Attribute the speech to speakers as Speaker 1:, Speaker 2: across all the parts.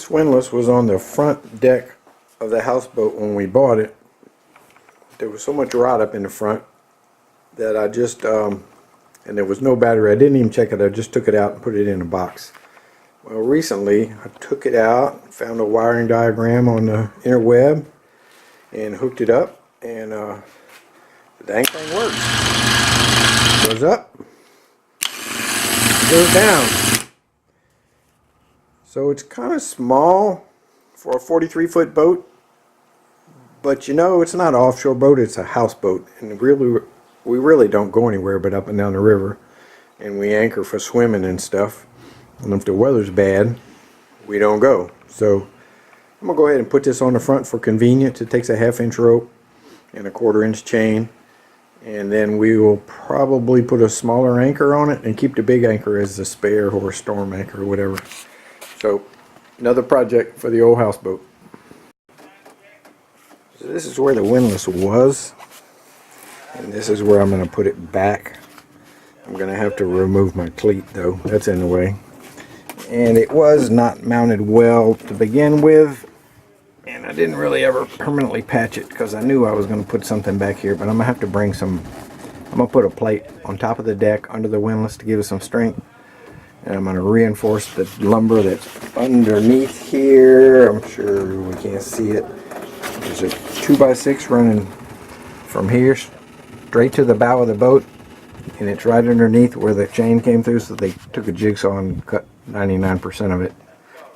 Speaker 1: This windlass was on the front deck of the houseboat when we bought it. There was so much rot up in the front that I just, and there was no battery. I didn't even check it. I just took it out and put it in a box. Well, recently I took it out, found a wiring diagram on the interweb, and hooked it up, and the dang thing works. Goes up, goes down. So it's kind of small for a 43-foot boat, but you know, it's not an offshore boat, it's a houseboat, and we really don't go anywhere but up and down the river, and we anchor for swimming and stuff. And if the weather's bad, we don't go. So I'm gonna go ahead and put this on the front for convenience. It takes a 1/2-inch rope and a 1/4-inch chain, and then we will probably put a smaller anchor on it and keep the big anchor as the spare or storm anchor or whatever. So another project for the old houseboat. So this is where the windlass was, and this is where I'm going to put it back. I'm going to have to remove my cleat though, that's in the way. And it was not mounted well to begin with, and I didn't really ever permanently patch it because I knew I was going to put something back here, but I'm going to have to bring some, I'm going to put a plate on top of the deck under the windlass to give it some strength. And I'm going to reinforce the lumber that's underneath here. I'm sure we can't see it. There's a 2x6 running from here straight to the bow of the boat, and it's right underneath where the chain came through, so they took a jigsaw and cut 99% of it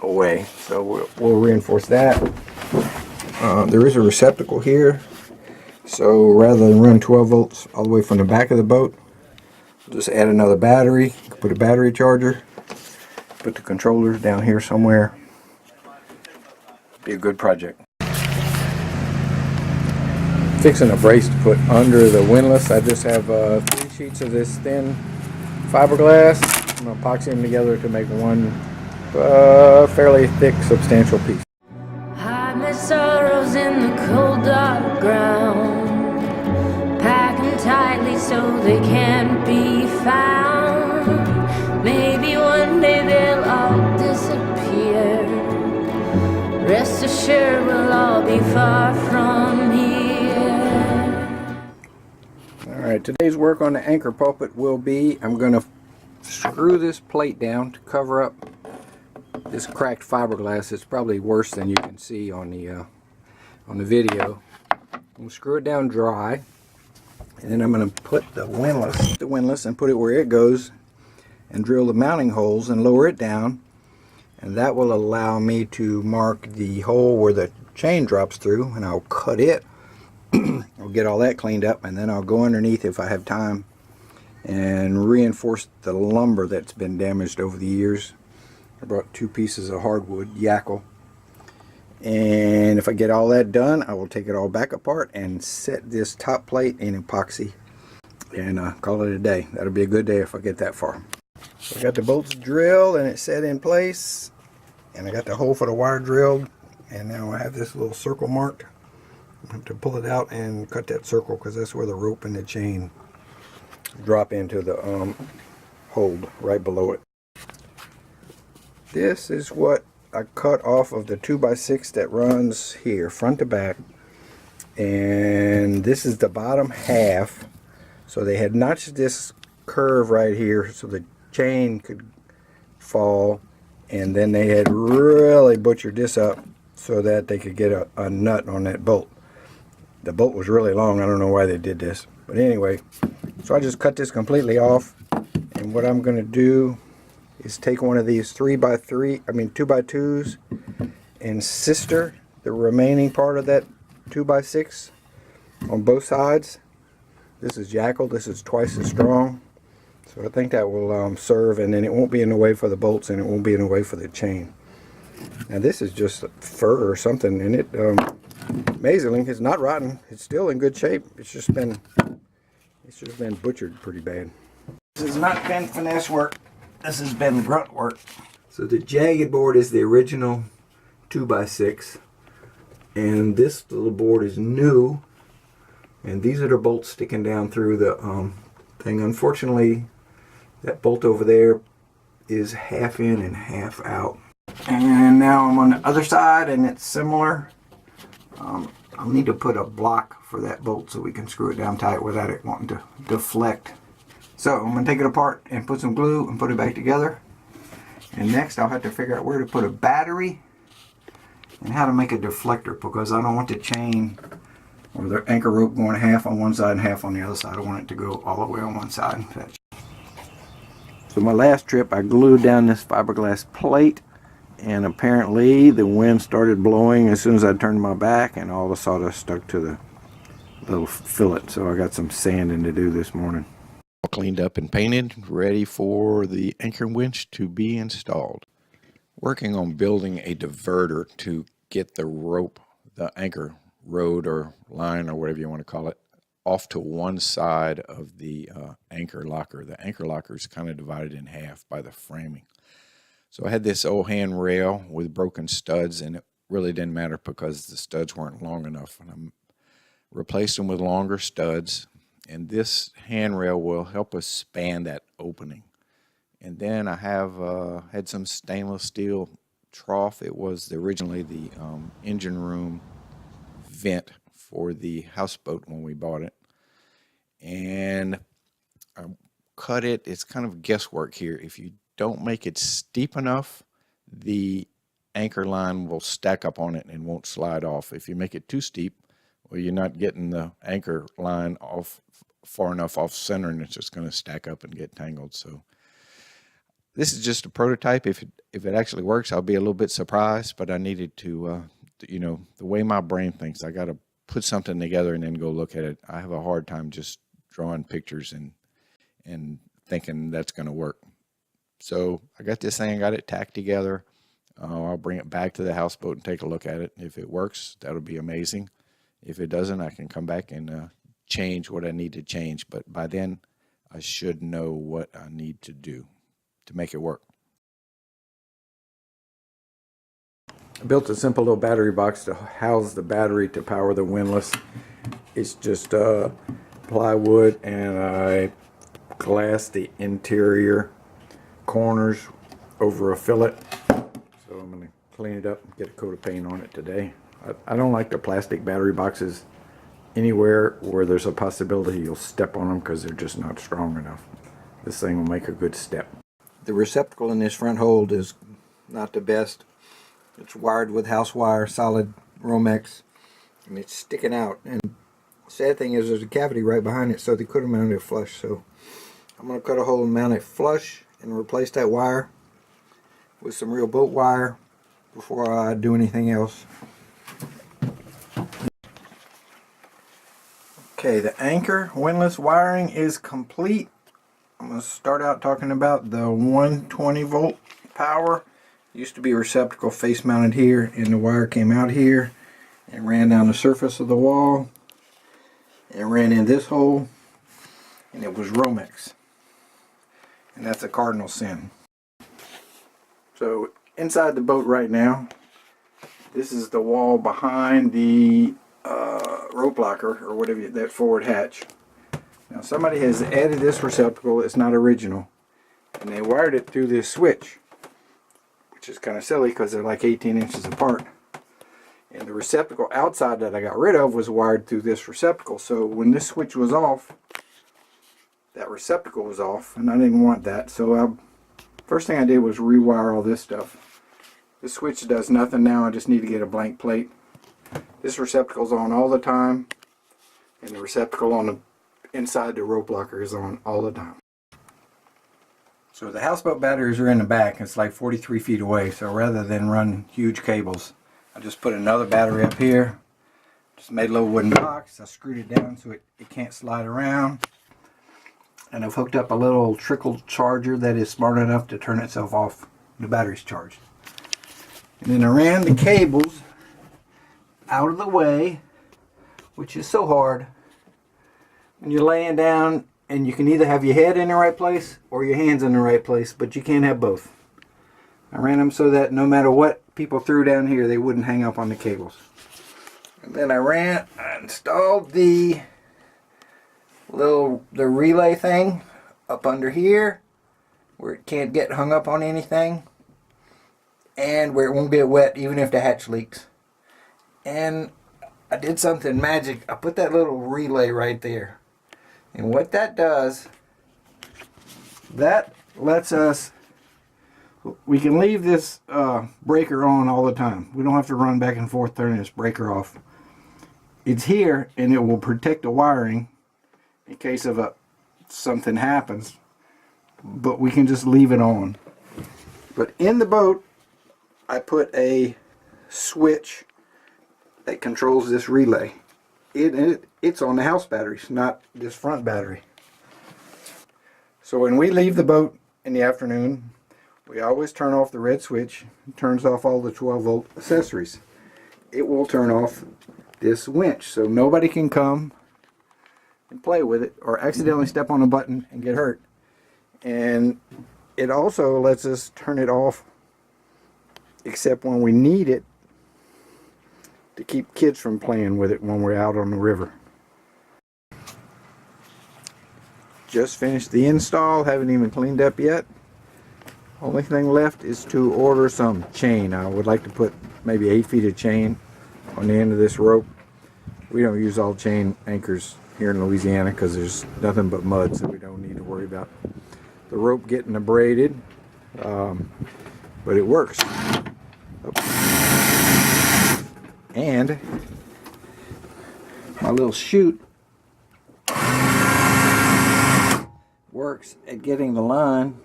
Speaker 1: away. So we'll reinforce that. There is a receptacle here, so rather than run 12 volts all the way from the back of the boat, just add another battery, put a battery charger, put the controllers down here somewhere. Be a good project. Fixing a brace to put under the windlass. I just have 3 sheets of this thin fiberglass. I'm going to epoxy them together to make one fairly thick, substantial piece.
Speaker 2: Hide my sorrows in the cold dark ground, packing tightly so they can't be found. Maybe one day they'll all disappear. Rest assured we'll all be far from here.
Speaker 1: Alright, today's work on the anchor pulpit will be, I'm going to screw this plate down to cover up this cracked fiberglass. It's probably worse than you can see on the video. We'll screw it down dry, and then I'm going to put the windlass and put it where it goes, and drill the mounting holes and lower it down, and that will allow me to mark the hole where the chain drops through, and I'll cut it. I'll get all that cleaned up, and then I'll go underneath if I have time and reinforce the lumber that's been damaged over the years. I brought 2 pieces of hardwood, yackle, and if I get all that done, I will take it all back apart and set this top plate in epoxy and call it a day. That'll be a good day if I get that far. So I got the bolts drilled and it's set in place, and I got the hole for the wire drilled, and now I have this little circle marked. I have to pull it out and cut that circle because that's where the rope and the chain drop into the hold right below it. This is what I cut off of the 2x6 that runs here, front to back, and this is the bottom half. So they had notched this curve right here so the chain could fall, and then they had really butchered this up so that they could get a nut on that bolt. The bolt was really long. I don't know why they did this, but anyway, so I just cut this completely off, and what I'm going to do is take one of these 2x2s and sister the remaining part of that 2x6 on both sides. This is jackal, this is twice as strong, so I think that will serve, and then it won't be in the way for the bolts, and it won't be in the way for the chain. Now this is just fur or something, and it amazingly it's not rotten. It's still in good shape. It's just been butchered pretty bad. This has not been finesse work. This has been grunt work. So the jagged board is the original 2x6, and this little board is new, and these are the bolts sticking down through the thing. Unfortunately, that bolt over there is half in and half out. And now I'm on the other side and it's similar. I'll need to put a block for that bolt so we can screw it down tight without it wanting to deflect. So I'm going to take it apart and put some glue and put it back together. And next I'll have to figure out where to put a battery and how to make a deflector, because I don't want the chain or the anchor rope going half on one side and half on the other side. I want it to go all the way on one side. So my last trip I glued down this fiberglass plate, and apparently the wind started blowing as soon as I turned my back and all the sawdust stuck to the little fillet. So I got some sanding to do this morning. All cleaned up and painted, ready for the anchor winch to be installed. Working on building a diverter to get the rope, the anchor rod or line or whatever you want to call it, off to one side of the anchor locker. The anchor locker is kind of divided in half by the framing. So I had this old handrail with broken studs, and it really didn't matter because the studs weren't long enough. And I replaced them with longer studs, and this handrail will help us span that opening. And then I have had some stainless steel trough. It was originally the engine room vent for the houseboat when we bought it. And I cut it. It's kind of guesswork here. If you don't make it steep enough, the anchor line will stack up on it and won't slide off. If you make it too steep, well, you're not getting the anchor line off far enough off center, and it's just going to stack up and get tangled. So this is just a prototype. If it actually works, I'll be a little bit surprised, but I needed to, you know, the way my brain thinks, I got to put something together and then go look at it. I have a hard time just drawing pictures and thinking that's going to work. So I got this thing, got it tacked together. I'll bring it back to the houseboat and take a look at it. If it works, that'll be amazing. If it doesn't, I can come back and change what I need to change. But by then, I should know what I need to do to make it work. I built a simple little battery box to house the battery to power the windlass. It's just plywood, and I glassed the interior corners over a fillet. So I'm going to clean it up and get a coat of paint on it today. I don't like the plastic battery boxes anywhere where there's a possibility you'll step on them because they're just not strong enough. This thing will make a good step. The receptacle in this front hold is not the best. It's wired with house wire, solid Romex, and it's sticking out. And the sad thing is there's a cavity right behind it, so they could have mounted it flush. So I'm going to cut a hole and mount it flush and replace that wire with some real boat wire before I do anything else. Okay, the anchor windlass wiring is complete. I'm going to start out talking about the 120 volt power. It used to be a receptacle face mounted here, and the wire came out here and ran down the surface of the wall and ran in this hole, and it was Romex. And that's a cardinal sin. So inside the boat right now, this is the wall behind the rope locker, or whatever, that forward hatch. Now somebody has added this receptacle. It's not original, and they wired it through this switch, which is kind of silly because they're like 18 inches apart. And the receptacle outside that I got rid of was wired through this receptacle. So when this switch was off, that receptacle was off, and I didn't want that. So first thing I did was rewire all this stuff. This switch does nothing now. I just need to get a blank plate. This receptacle's on all the time, and the receptacle on the inside the rope locker is on all the time. So the houseboat batteries are in the back. It's like 43 feet away, so rather than run huge cables, I just put another battery up here. Just made a little wooden box. I screwed it down so it can't slide around. And I've hooked up a little trickle charger that is smart enough to turn itself off. The battery's charged. And then I ran the cables out of the way, which is so hard when you're laying down, and you can either have your head in the right place or your hands in the right place, but you can't have both. I ran them so that no matter what people threw down here, they wouldn't hang up on the cables. And then I installed the relay thing up under here where it can't get hung up on anything. and where it won't get wet even if the hatch leaks. And I did something magic. I put that little relay right there. And what that does, that lets us, we can leave this breaker on all the time. We don't have to run back and forth turning this breaker off. It's here and it will protect the wiring in case of something happens. But we can just leave it on. But in the boat, I put a switch that controls this relay. It's on the house batteries, not this front battery. So when we leave the boat in the afternoon, we always turn off the red switch. It turns off all the 12-volt accessories. It will turn off this winch so nobody can come and play with it or accidentally step on a button and get hurt. And it also lets us turn it off except when we need it to keep kids from playing with it when we're out on the river. Just finished the install, haven't even cleaned up yet. Only thing left is to order some chain. I would like to put maybe 8 feet of chain on the end of this rope. We don't use all chain anchors here in Louisiana because there's nothing but mud, so we don't need to worry about the rope getting abraded, but it works. And my little chute works at getting the line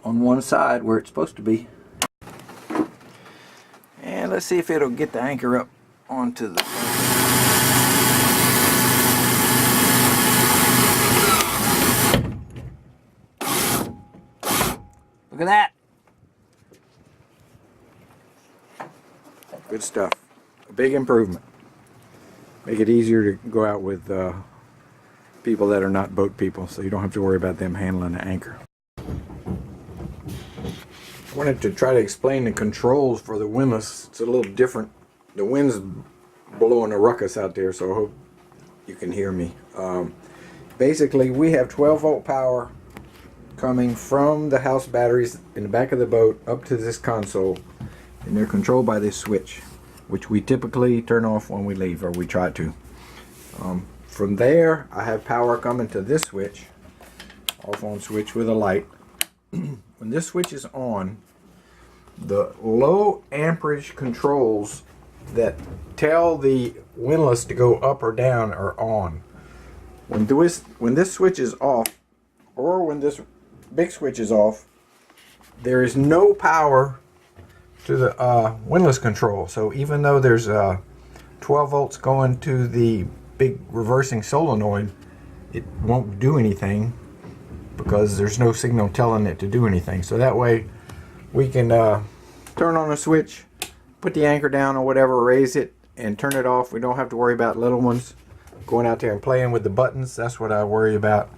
Speaker 1: on one side where it's supposed to be. And let's see if it'll get the anchor up onto the look at that. Good stuff. A big improvement. Make it easier to go out with people that are not boat people, so you don't have to worry about them handling the anchor. I wanted to try to explain the controls for the windlass. It's a little different. The wind's blowing a ruckus out there, so I hope you can hear me. Basically, we have 12-volt power coming from the house batteries in the back of the boat up to this console, and they're controlled by this switch, which we typically turn off when we leave, or we try to. From there, I have power coming to this switch, off on switch with a light. When this switch is on, the low amperage controls that tell the windlass to go up or down are on. When this switch is off, or when this big switch is off, there is no power to the windlass control. So even though there's 12 volts going to the big reversing solenoid, it won't do anything because there's no signal telling it to do anything. So that way we can turn on a switch, put the anchor down or whatever, raise it, and turn it off. We don't have to worry about little ones going out there and playing with the buttons. That's what I worry about.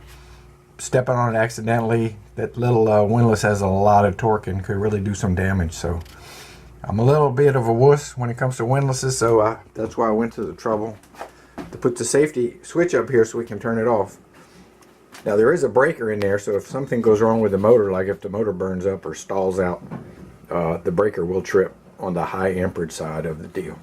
Speaker 1: Stepping on it accidentally. That little windlass has a lot of torque and could really do some damage. So I'm a little bit of a wuss when it comes to windlasses, so that's why I went to the trouble to put the safety switch up here so we can turn it off. Now there is a breaker in there, so if something goes wrong with the motor, like if the motor burns up or stalls out, the breaker will trip on the high amperage side of the deal.